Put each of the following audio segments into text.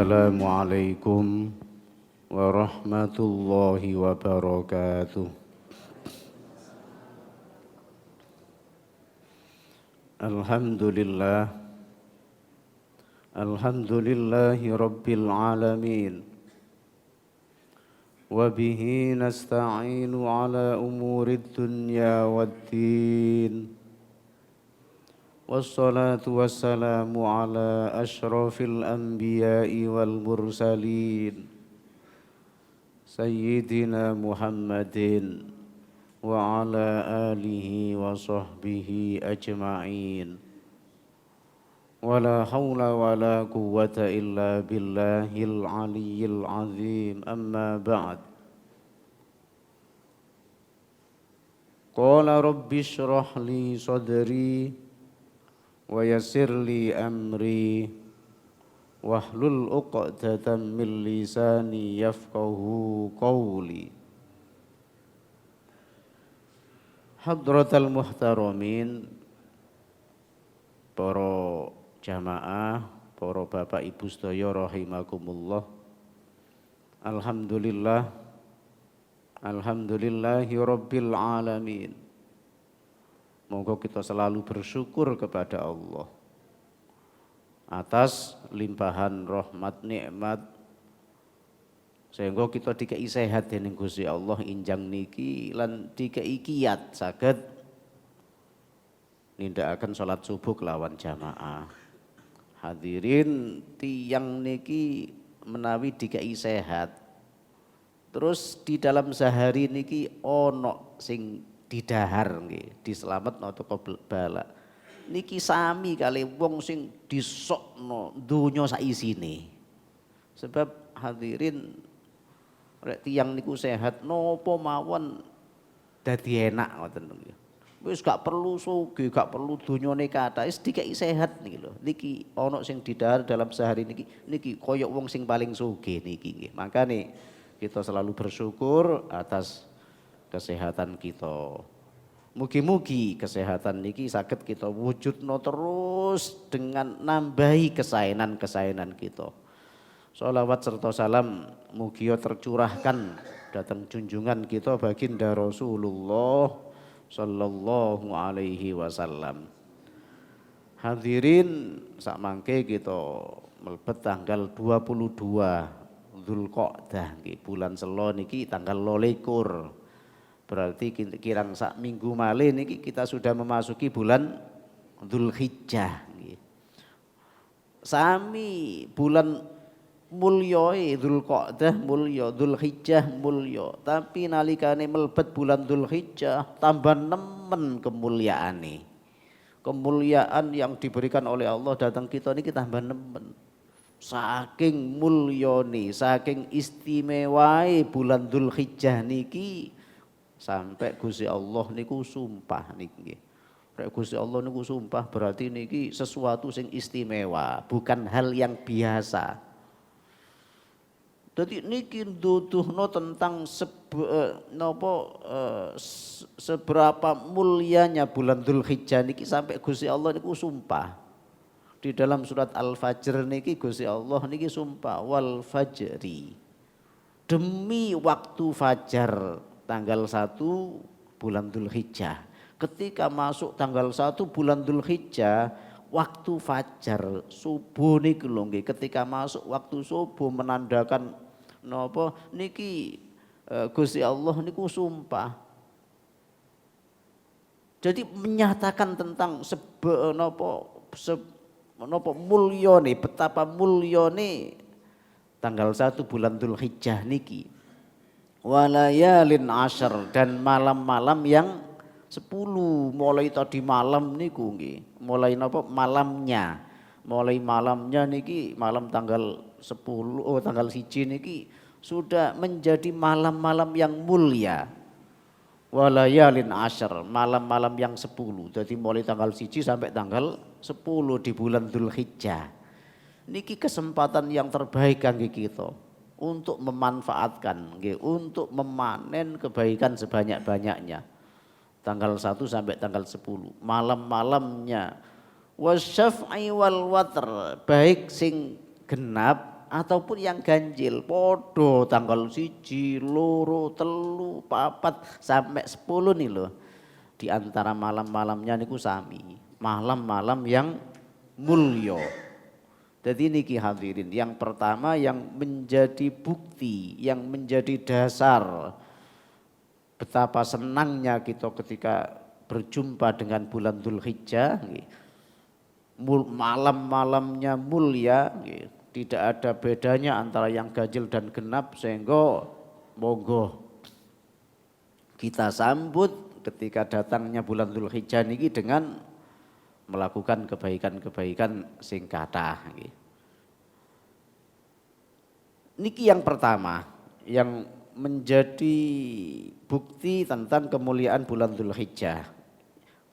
Assalamualaikum warahmatullahi wabarakatuh. Alhamdulillah, alhamdulillahi rabbil alamin. Wa bihi nasta'inu ala umurid dunya waddin. Wassalatu wassalamu ala ashrafil anbiya'i wal mursalin Sayyidina Muhammadin wa ala alihi wa sahbihi ajma'in. Wa la hawla wa la quwwata illa billahil aliyyil azim. Amma ba'd. Qala rabbi shrah li sadri wa yassir li amri wahlul 'uqdatam min lisani yafqahu qawli. Hadratal muhtaramin, para jamaah, para bapak ibu sedaya rahimakumullah. Alhamdulillah, alhamdulillahi rabbil alamin. Moga kita selalu bersyukur kepada Allah atas limpahan rahmat nikmat sehingga kita dikei sehat dening Gusti Allah injang niki lan dikei kiyat saged nindakaken salat subuh kelawan jamaah. Hadirin tiyang niki menawi dikei sehat terus di dalam sehari niki ono sing didahar nggih, diselametno teko bala. Niki sami kali wong sing disokno donya sak isine. Sebab hadirin rek tiyang niku sehat napa mawon dadi enak ngoten nggih. Wis gak perlu sugih, gak perlu donyane kathah, wis dikeki sehat niki lho. Niki ana sing didahar dalam sehari niki koyok wong sing paling sugih niki nggih. Makane kita selalu bersyukur atas kesehatan kita. Mugi-mugi kesehatan niki saged kita wujudno terus dengan nambahi kesaenan-kesaenan kita. Sholawat serta salam mugia tercurahkan datang junjungan kita baginda Rasulullah sallallahu alaihi wasallam. Hadirin sak mangke kita mlebet tanggal 22 Dzulqa'dah nggih, bulan Selo niki tanggal 22. Berarti kirang sak minggu malih niki kita sudah memasuki bulan Dzulhijjah nggih. Sami bulan mulya Dzulqa'dah mulya, Dzulhijjah mulya, tapi nalikane mlebet bulan Dzulhijjah tambah nemen kemuliaane. Kemuliaan yang diberikan oleh Allah datang kita niki tambah nemen. Saking mulyane, saking istimewae bulan Dzulhijjah niki sampai Gusti Allah niku sumpah niki. Rek Gusti Allah niku sumpah berarti niki sesuatu sing istimewa, bukan hal yang biasa. Jadi niki nduduhno tentang seberapa mulianya bulan Dzulhijjah niki sampai Gusti Allah niku sumpah. Di dalam surat Al-Fajr niki Gusti Allah niki sumpah wal fajri. Demi waktu fajar tanggal 1 bulan Dzulhijjah. Ketika masuk tanggal 1 bulan Dzulhijjah, waktu fajar subuh niku lho nggih, ketika masuk waktu subuh menandakan napa niki Gusti Allah niku sumpah. Jadi menyatakan tentang napa mulyane, betapa mulyane tanggal 1 bulan Dzulhijjah niki. Walayalin ashar, dan malam-malam yang 10. Mulai tadi malam niku nggih, mulai napa malamnya, mulai malamnya niki malam tanggal 10 tanggal 1 niki sudah menjadi malam-malam yang mulia. Walayalin ashar, malam-malam yang 10. Jadi mulai tanggal 1 sampai tanggal 10 di bulan Dzulhijjah. Niki kesempatan yang terbaik kangge kita untuk memanfaatkan, untuk memanen kebaikan sebanyak-banyaknya. Tanggal 1 sampai tanggal 10, malam-malamnya. Wasyaf'i wal watr, baik sing genap ataupun yang ganjil podo tanggal 1, 2, 3, 4 sampai 10 nih loh. Di antara malam-malamnya niku sami, malam-malam yang mulya. Jadi niki hadirin, yang pertama yang menjadi bukti, yang menjadi dasar betapa senangnya kita ketika berjumpa dengan bulan Dzulhijjah, malam-malamnya mulia, tidak ada bedanya antara yang ganjil dan genap, sehingga monggo kita sambut ketika datangnya bulan Dzulhijjah niki dengan melakukan kebaikan-kebaikan sing kathah. Niki yang pertama yang menjadi bukti tentang kemuliaan bulan Dzulhijjah.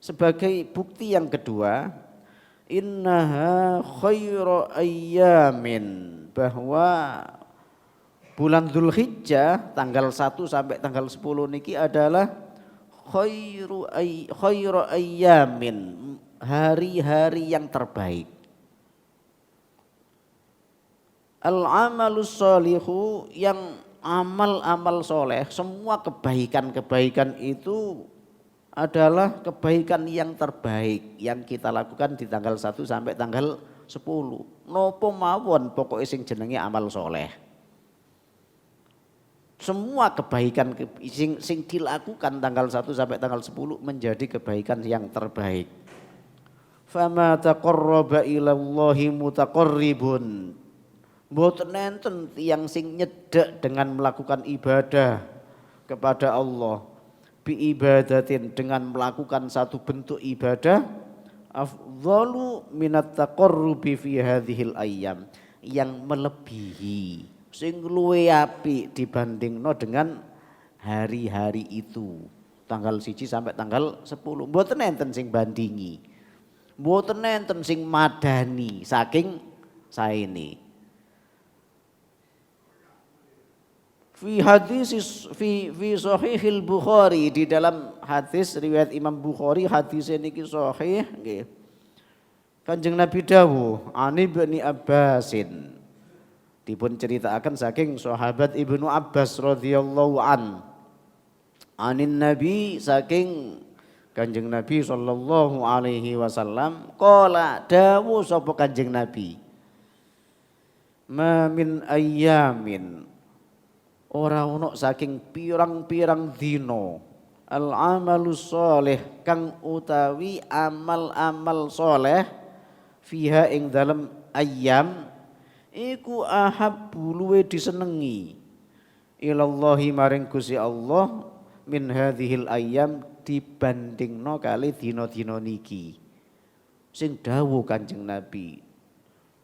Sebagai bukti yang kedua, innaha khairu ayyamin, bahwa bulan Dzulhijjah tanggal 1 sampai tanggal 10 niki adalah khairu ayyamin, hari-hari yang terbaik. Al-amalus sholihu, yang amal-amal soleh, semua kebaikan-kebaikan itu adalah kebaikan yang terbaik yang kita lakukan di tanggal 1 sampai tanggal 10. Nopo mawon pokoknya sing jenenge amal soleh. Semua kebaikan sing dilakukan tanggal 1 sampai tanggal 10 menjadi kebaikan yang terbaik. Fama taqarraba ilallahi mutaqarribun, mboten nenten tiyang sing nyedhek dengan melakukan ibadah kepada Allah, bi ibadatin, dengan melakukan satu bentuk ibadah, afdhalu minat taqarrubi fi hadhil ayyam, yang melebihi, sing luwih apik dibandingno dengan hari-hari itu, tanggal 1 sampai tanggal 10. Mboten enten sing bandingi, mboten enten sing madani saking saene. Fi hadis fi sahihil Bukhari, di dalam hadis riwayat Imam Bukhari, hadis niki sahih nggih. Kanjeng Nabi dawuh, ani Ibnu Abbasin, dipun ceritakan saking sahabat Ibnu Abbas radhiyallahu an. Anin Nabi, saking Kanjeng Nabi sallallahu alaihi wasallam, qala dawuh sapa Kanjeng Nabi, ma min ayyamin, ora ono saking pirang-pirang dino, al amalus sholih, kang utawi amal-amal soleh, fiha ing dalam ayyam iku ahabbu luwe disenengi, ilallahi maring Gusti Allah, min hadhil ayyam, dibandingno kali dino-dino niki. Sing dawuh Kanjeng Nabi.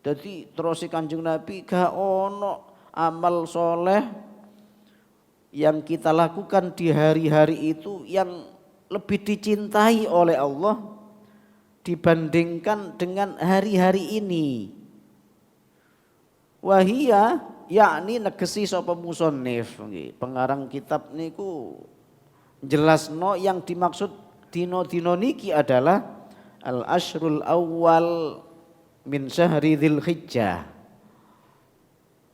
Dadi terus Kanjeng Nabi, gak ono amal soleh yang kita lakukan di hari-hari itu yang lebih dicintai oleh Allah dibandingkan dengan hari-hari ini. Wahia, yakni negesi sapa musannif, pengarang kitab niku jelasno yang dimaksud dino-dino niki adalah al-ashrul awal min syahri Dzulhijjah.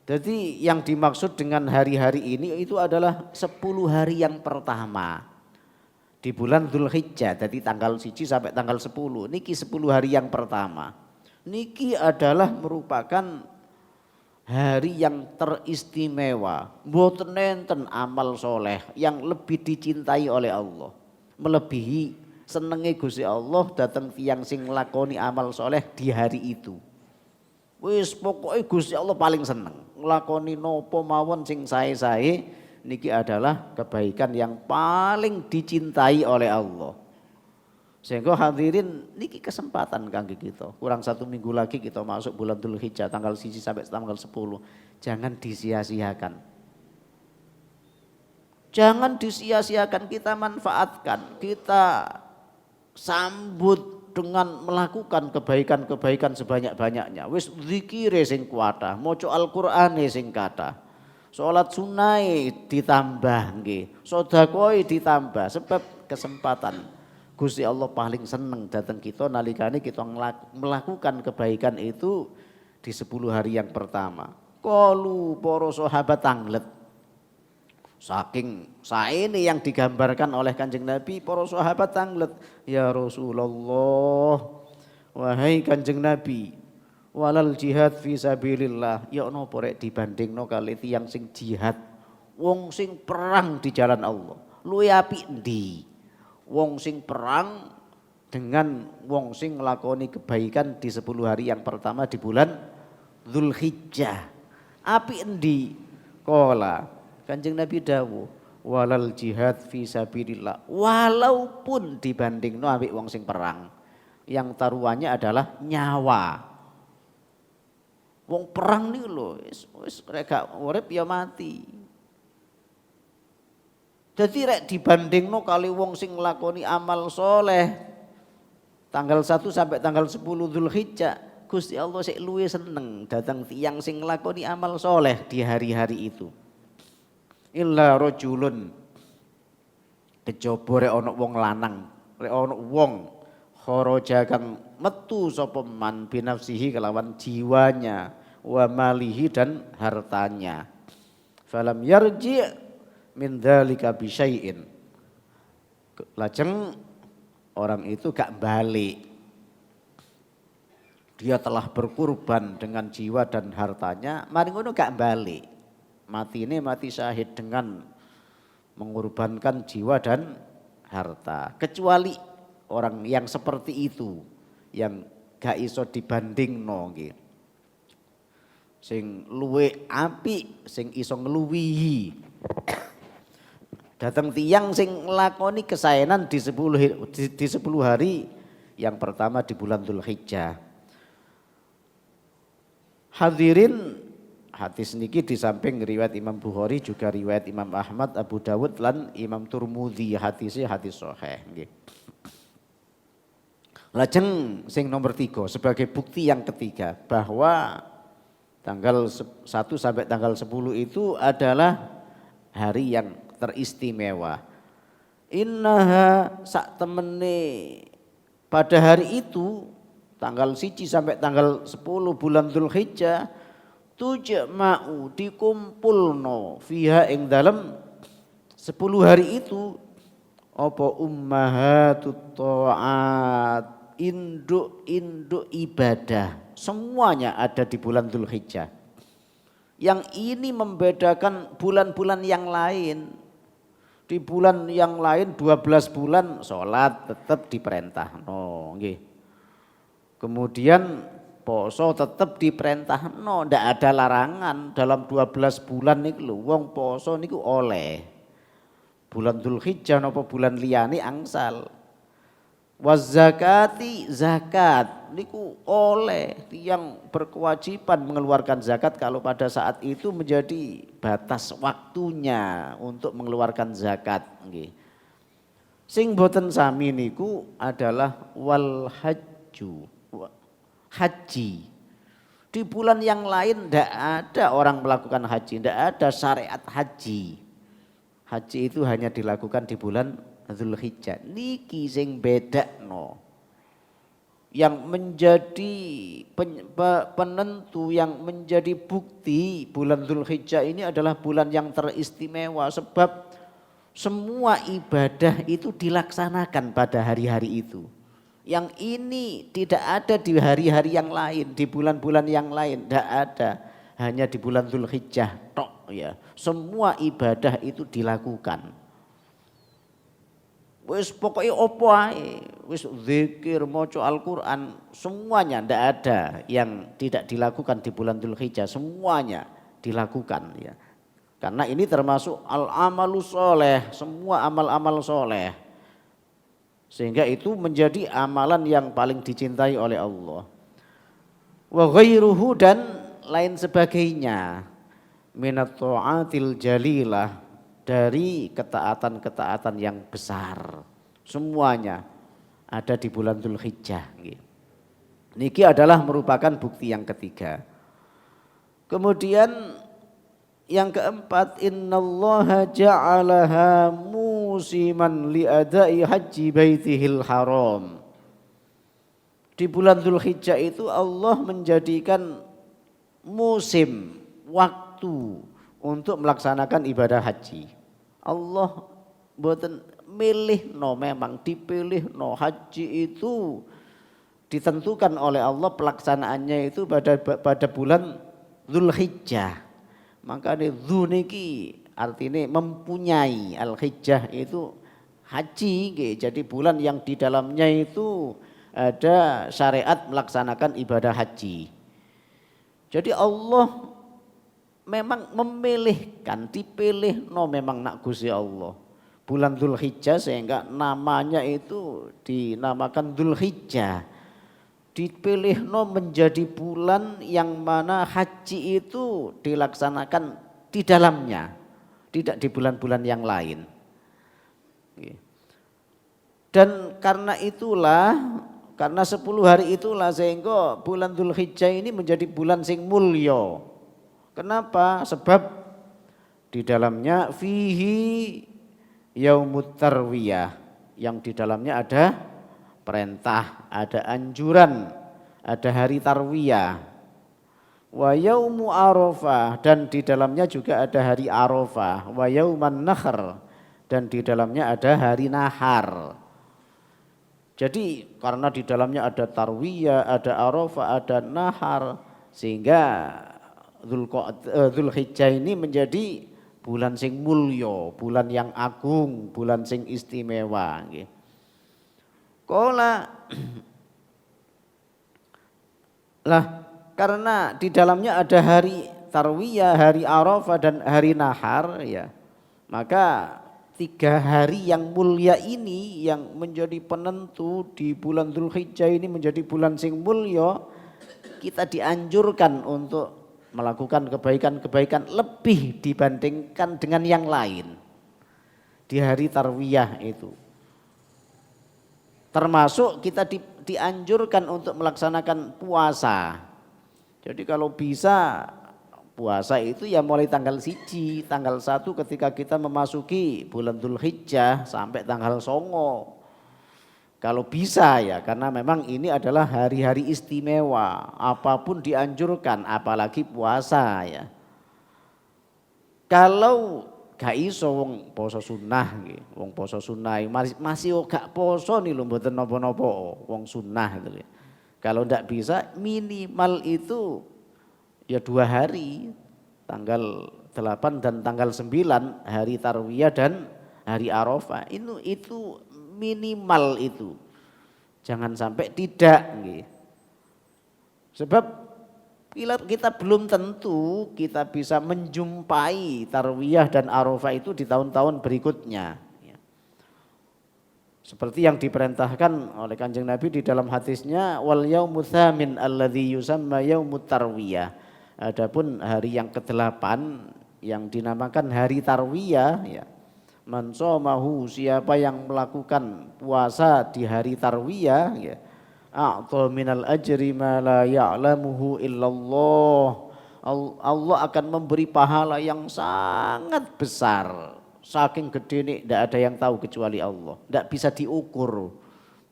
Jadi yang dimaksud dengan hari-hari ini itu adalah 10 hari yang pertama di bulan Dzulhijjah. Jadi tanggal 1 sampai tanggal 10. Niki 10 hari yang pertama. Niki adalah merupakan hari yang teristimewa. Mboten nenten amal soleh yang lebih dicintai oleh Allah, melebihi senenge Gusti Allah datang tiyang sing nglakoni amal soleh di hari itu. Wis pokoknya Gusti Allah paling seneng nglakoni nopo mawon sing sae-sae, niki adalah kebaikan yang paling dicintai oleh Allah. Sehingga hadirin niki kesempatan kangge kita. Kurang 1 minggu lagi kita masuk bulan Dzulhijjah tanggal 1 sampai tanggal 10. Jangan disia-siakan. Jangan disia-siakan, kita manfaatkan, kita sambut dengan melakukan kebaikan-kebaikan sebanyak-banyaknya. Wis zikire sing kuatah, maca Al-Qur'ane sing kathah, salat sunai ditambah nggih, sedekah ditambah, sebab kesempatan Gusti Allah paling seneng datang kita nalikane kita melakukan kebaikan itu di 10 hari yang pertama. Qalu para sahabat tanglet. Saking saene yang digambarkan oleh Kanjeng Nabi, para sahabat tanglet, ya Rasulullah, wahai Kanjeng Nabi, walal jihad fi sabilillah, ya napa rek dibandingno kali tiyang sing jihad, wong sing perang di jalan Allah. Luwih apik endi? Wong sing perang dengan wong sing nglakoni kebaikan di 10 hari yang pertama di bulan Dzulhijjah. Apik endi? Qala Kanjeng Nabi dawuh, walal jihad fi sabilillah, walaupun dibandingno ambek wong sing perang yang taruhannya adalah nyawa. Wong perang niku lho wis rek gak urip ya mati. Jadi rek dibandingno kali wong sing nglakoni amal soleh tanggal 1 sampai tanggal 10 Dzulhijjah, Gusti Allah sik luwih seneng datang tiyang sing nglakoni amal soleh di hari-hari itu. Illa rajulun, kejaba rek ana wong lanang, rek ana wong kharaja kang metu sapa man binafsihi kelawan jiwanya wa malihi dan hartanya. Falam yarji min dzalika bi syai'in. Lajeng orang itu gak balik. Dia telah berkurban dengan jiwa dan hartanya, mari ngono gak balik. Mati ini mati syahid dengan mengorbankan jiwa dan harta. Kecuali orang yang seperti itu yang gak iso dibandingno nggih. Sing luwe apik, sing iso ngluwihi. Datang tiang sing nglakoni kesaenan di 10 hari yang pertama di bulan Dzulhijjah. Hadirin, hadis niki di samping riwayat Imam Bukhari juga riwayat Imam Ahmad, Abu Dawud lan Imam Turmudi, hadisnya hadis sahih nggih. Lajeng sing nomor 3 sebagai bukti yang ketiga bahwa tanggal 1 sampai tanggal 10 itu adalah hari yang teristimewa. Innaha sak temene pada hari itu tanggal 1 sampai tanggal 10 bulan Dzulhijjah tujma'u dikumpulno fiha ing dalem 10 hari itu apa ummahatut ta'at, induk-induk ibadah semuanya ada di bulan Dzulhijjah. Yang ini membedakan bulan-bulan yang lain. Di bulan yang lain 12 bulan sholat tetap diperintah. No, nggih. Kemudian poso tetap diperintah, ndak ada larangan dalam 12 bulan niku lho wong poso niku oleh. Bulan Dzulhijjah napa bulan liyane angsal. Wazakati zakat niku oleh, yang berkewajiban mengeluarkan zakat kalau pada saat itu menjadi batas waktunya untuk mengeluarkan zakat nggih. Sing boten sami niku adalah wal hajju, haji. Di bulan yang lain tidak ada orang melakukan haji, tidak ada syariat haji. Haji itu hanya dilakukan di bulan Dzulhijjah. Niki sing bedakno. Yang menjadi penentu, yang menjadi bukti bulan Dzulhijjah ini adalah bulan yang teristimewa sebab semua ibadah itu dilaksanakan pada hari-hari itu. Yang ini tidak ada di hari-hari yang lain, di bulan-bulan yang lain tidak ada, hanya di bulan Dzulhijjah tok ya. Semua ibadah itu dilakukan. Wis pokoknya opo ae, wis zikir, maca Al-Qur'an, semuanya ndak ada yang tidak dilakukan di bulan Dzulhijjah, semuanya dilakukan ya. Karena ini termasuk al-amalus sholeh, semua amal-amal soleh. Sehingga itu menjadi amalan yang paling dicintai oleh Allah. Wa ghairuhu, dan lain sebagainya minat ta'atil jalilah, dari ketaatan-ketaatan yang besar. Semuanya ada di bulan Dzulhijjah. Niki adalah merupakan bukti yang ketiga. Kemudian yang keempat, innallaha ja'alaha musiman li'adai haji baitihil haram. Di bulan Dzulhijjah itu Allah menjadikan musim waktu untuk melaksanakan ibadah haji. Allah mboten milih no, memang dipilih no, haji itu ditentukan oleh Allah pelaksanaannya itu pada bulan Dzulhijjah. Maka Dzu niki artinya mempunyai, Al-Hijjah itu haji, jadi bulan yang di dalamnya itu ada syariat melaksanakan ibadah haji. Jadi Allah memang memilihkan, dipilih no memang nak Gusti Allah bulan Dzulhijjah, sehingga namanya itu dinamakan Dzulhijjah. Dipilih no menjadi bulan yang mana haji itu dilaksanakan di dalamnya, tidak di bulan-bulan yang lain. Dan karena itulah, karena 10 hari itulah sehingga bulan Dzulhijjah ini menjadi bulan sing mulya. Kenapa? Sebab di dalamnya fihi yaumut tarwiyah, yang di dalamnya ada perintah, ada anjuran, ada hari tarwiyah. Wa yaumu arafah, dan di dalamnya juga ada hari arafah. Wa yauman nahr, dan di dalamnya ada hari nahar. Jadi karena di dalamnya ada tarwiyah, ada arafah, ada nahar, sehingga Dzulhijjah ini menjadi bulan sing mulya, bulan yang agung, bulan sing istimewa nggih. Kola lah, karena di dalamnya ada hari tarwiyah, hari arafah dan hari nahar ya, maka 3 hari yang mulia ini yang menjadi penentu di bulan Dzulhijjah ini menjadi bulan sing mulya, kita dianjurkan untuk melakukan kebaikan-kebaikan lebih dibandingkan dengan yang lain di hari tarwiyah itu. Termasuk kita dianjurkan untuk melaksanakan puasa. Jadi kalau bisa puasa itu ya mulai tanggal 1, tanggal 1 ketika kita memasuki bulan Dzulhijjah sampai tanggal 9. Kalau bisa ya, karena memang ini adalah hari-hari istimewa, apapun dianjurkan, apalagi puasa ya. Kalau gak iso wong poso sunnah nggih, wong poso sunnah masih gak poso nih lho mboten napa-napa wong sunnah gitu. Kalau ndak bisa minimal itu ya 2 hari, tanggal 8 dan tanggal 9 hari tarwiyah dan hari arafah. Itu minimal itu. Jangan sampai tidak nggih. Sebab kita belum tentu kita bisa menjumpai tarwiyah dan arafah itu di tahun-tahun berikutnya. Seperti yang diperintahkan oleh Kanjeng Nabi di dalam hadisnya, wal yaumut tsamin alladzi yusamma yaumut tarwiyah. Adapun hari yang ke-8 yang dinamakan hari tarwiyah ya. Man shamahu, siapa yang melakukan puasa di hari tarwiyah ya, a'ta minal ajri ma la ya'lamuhu illallah. Allah akan memberi pahala yang sangat besar, saking gede nih tidak ada yang tahu kecuali Allah, tidak bisa diukur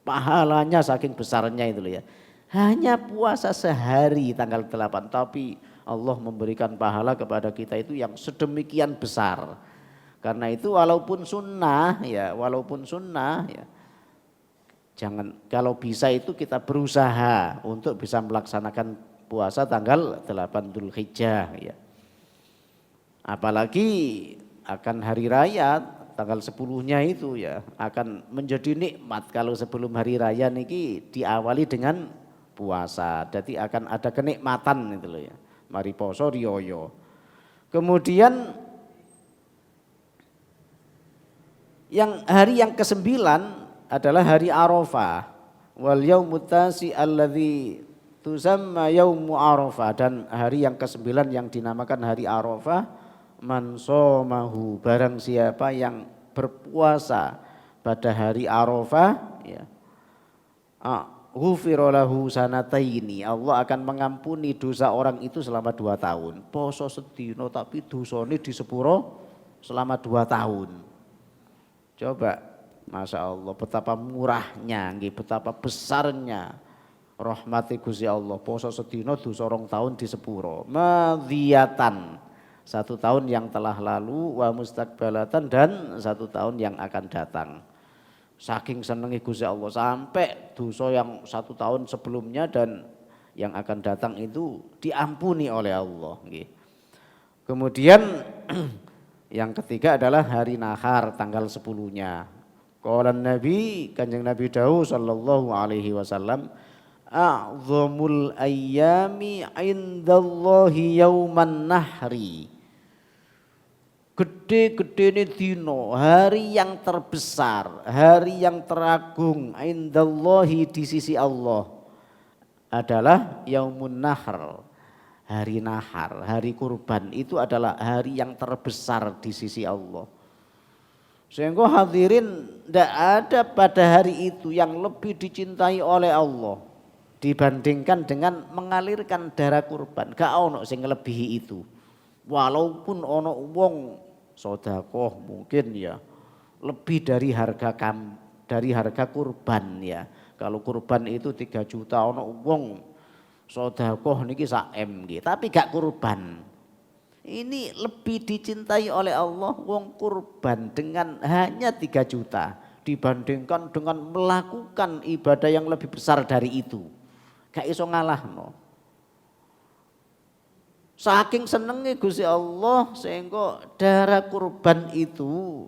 pahalanya saking besarnya itu loh ya. Hanya puasa sehari tanggal 8 tapi Allah memberikan pahala kepada kita itu yang sedemikian besar. Karena itu walaupun sunnah ya, jangan, kalau bisa itu kita berusaha untuk bisa melaksanakan puasa tanggal 8 Dzulhijjah ya. Apalagi akan hari raya tanggal 10-nya itu ya, akan menjadi nikmat kalau sebelum hari raya niki diawali dengan puasa. Jadi akan ada kenikmatan itu loh ya. Mari poso riyo. Kemudian hari yang ke-9 adalah hari Arafah. Wal yaumut tasi alladzi tusamma yaumu Arafah, dan hari yang ke-9 yang dinamakan hari Arafah, man shamahu, barang siapa yang berpuasa pada hari Arafah ya, ghufira lahu sanataini, Allah akan mengampuni dosa orang itu selama 2 tahun. Poso sedina tapi dosane disepuro selama 2 tahun. Coba, Masya Allah, betapa murahnya, betapa besarnya rahmati Gusti Allah poso sedina dosa 2 tahun di sepuro madhiyatan 1 tahun yang telah lalu wa mustakbalatan dan 1 tahun yang akan datang. Saking senengi Gusti Allah sampai dosa yang 1 tahun sebelumnya dan yang akan datang itu diampuni oleh Allah. Kemudian yang ketiga adalah hari nahar tanggal 10-nya. Qala Nabi, Kanjeng Nabi Dawud sallallahu alaihi wasallam, a'zamul ayyami indallahi yauman nahri. Gede-gede ini dino, hari yang terbesar, hari yang teragung indallahi di sisi Allah adalah yaumun nahr, hari nahar, hari kurban itu adalah hari yang terbesar di sisi Allah. Sehingga hadirin tidak ada pada hari itu yang lebih dicintai oleh Allah dibandingkan dengan mengalirkan darah kurban. Gak ono sing ngelebihi itu. Walaupun ono wong sedekah mungkin ya lebih dari harga kurban ya. Kalau kurban itu 3 juta ono wong sedekah niki sak M nggih, tapi gak kurban. Ini lebih dicintai oleh Allah wong kurban dengan hanya 3 juta dibandingkan dengan melakukan ibadah yang lebih besar dari itu. Gak iso ngalahno. Saking senengnya Gusti Allah sehingga darah kurban itu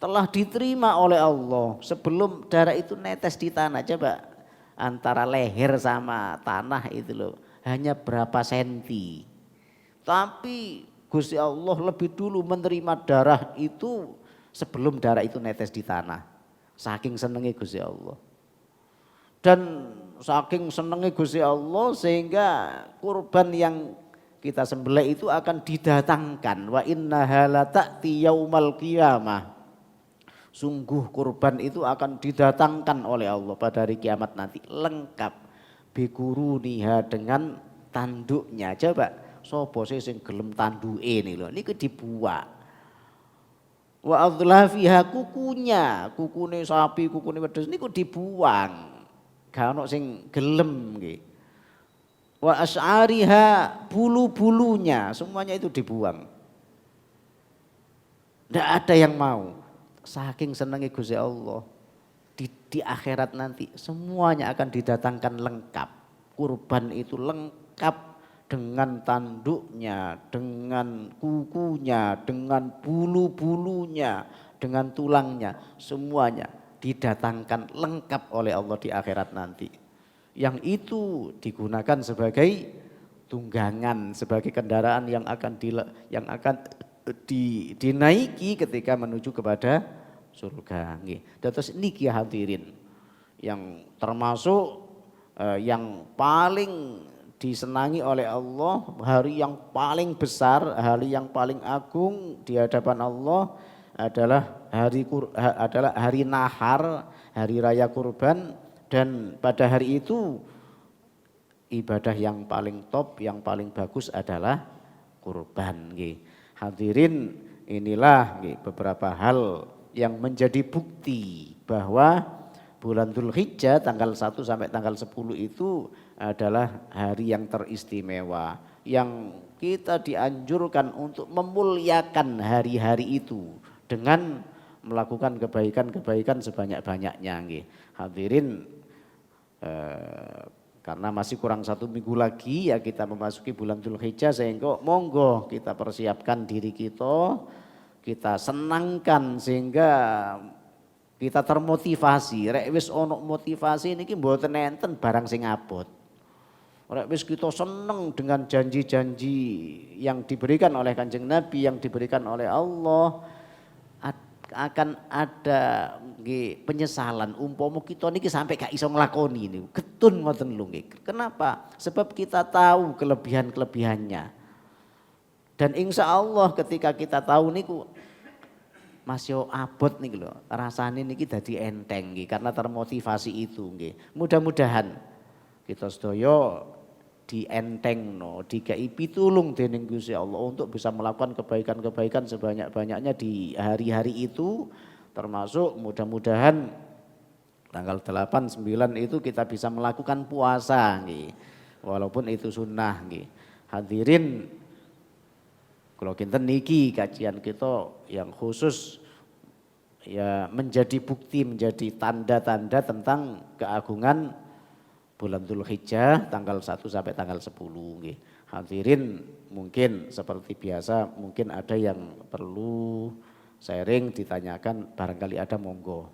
telah diterima oleh Allah sebelum darah itu netes di tanah. Coba antara leher sama tanah itu loh hanya berapa senti. Tapi Gusti Allah lebih dulu menerima darah itu sebelum darah itu netes di tanah. Saking senengnya Gusti Allah. Dan saking senengnya Gusti Allah sehingga kurban yang kita sembelih itu akan didatangkan. Wa innaha la ta'ti yaumal qiyamah. Sungguh kurban itu akan didatangkan oleh Allah pada hari kiamat nanti lengkap bikuruniha dengan tanduknya. Coba sapa sing gelem tanduke niku lho niku dibuak. Wa adlafiha kukune sapi, kukune wedhus niku dibuang. Gak ono sing gelem nggih. Wa asy'ariha bulu-bulunya semuanya itu dibuang. Tidak ada yang mau. Saking senangnya Gusti Allah di akhirat nanti semuanya akan didatangkan lengkap. Kurban itu lengkap dengan tanduknya, dengan kukunya, dengan bulu-bulunya, dengan tulangnya, semuanya didatangkan lengkap oleh Allah di akhirat nanti. Yang itu digunakan sebagai tunggangan, sebagai kendaraan yang akan dinaiki ketika menuju kepada surga. Terus niki hadirin yang termasuk yang paling disenangi oleh Allah, hari yang paling besar, hari yang paling agung di hadapan Allah adalah hari nahar, hari raya kurban. Dan pada hari itu ibadah yang paling top, yang paling bagus adalah kurban. Hadirin, inilah beberapa hal yang menjadi bukti bahwa bulan Dzulhijjah tanggal 1 sampai tanggal 10 itu adalah hari yang teristimewa. Yang kita dianjurkan untuk memuliakan hari-hari itu dengan melakukan kebaikan-kebaikan sebanyak-banyaknya. Hadirin, karena masih kurang 1 minggu lagi ya kita memasuki bulan Dzulhijjah, sehingga monggo kita persiapkan diri kita senangkan sehingga kita termotivasi. Rek wis ono motivasi niki mboten enten barang sing abot. Rek wis kita seneng dengan janji-janji yang diberikan oleh Kanjeng Nabi, yang diberikan oleh Allah, akan ada penyesalan umpama kita niki sampai gak iso nglakoni ini. Getun ngoten lho nggih. Kenapa? Sebab kita tahu kelebihan-kelebihannya. Dan insya Allah ketika kita tahu niku Mas yo abot niki lho, rasane niki dadi enteng nggih karena termotivasi itu nggih. Mudah-mudahan kita sedaya dientengno, dikai pitulung dening Gusti Allah untuk bisa melakukan kebaikan-kebaikan sebanyak-banyaknya di hari-hari itu, termasuk mudah-mudahan Tanggal 8, 9 itu kita bisa melakukan puasa nggih. Walaupun itu sunnah nggih. Hadirin kalau kinten niki kajian kita yang khusus ya menjadi bukti, menjadi tanda-tanda tentang keagungan bulan Dzulhijjah tanggal 1 sampai tanggal 10 nggih. Hadirin mungkin seperti biasa mungkin ada yang perlu sharing ditanyakan barangkali ada monggo.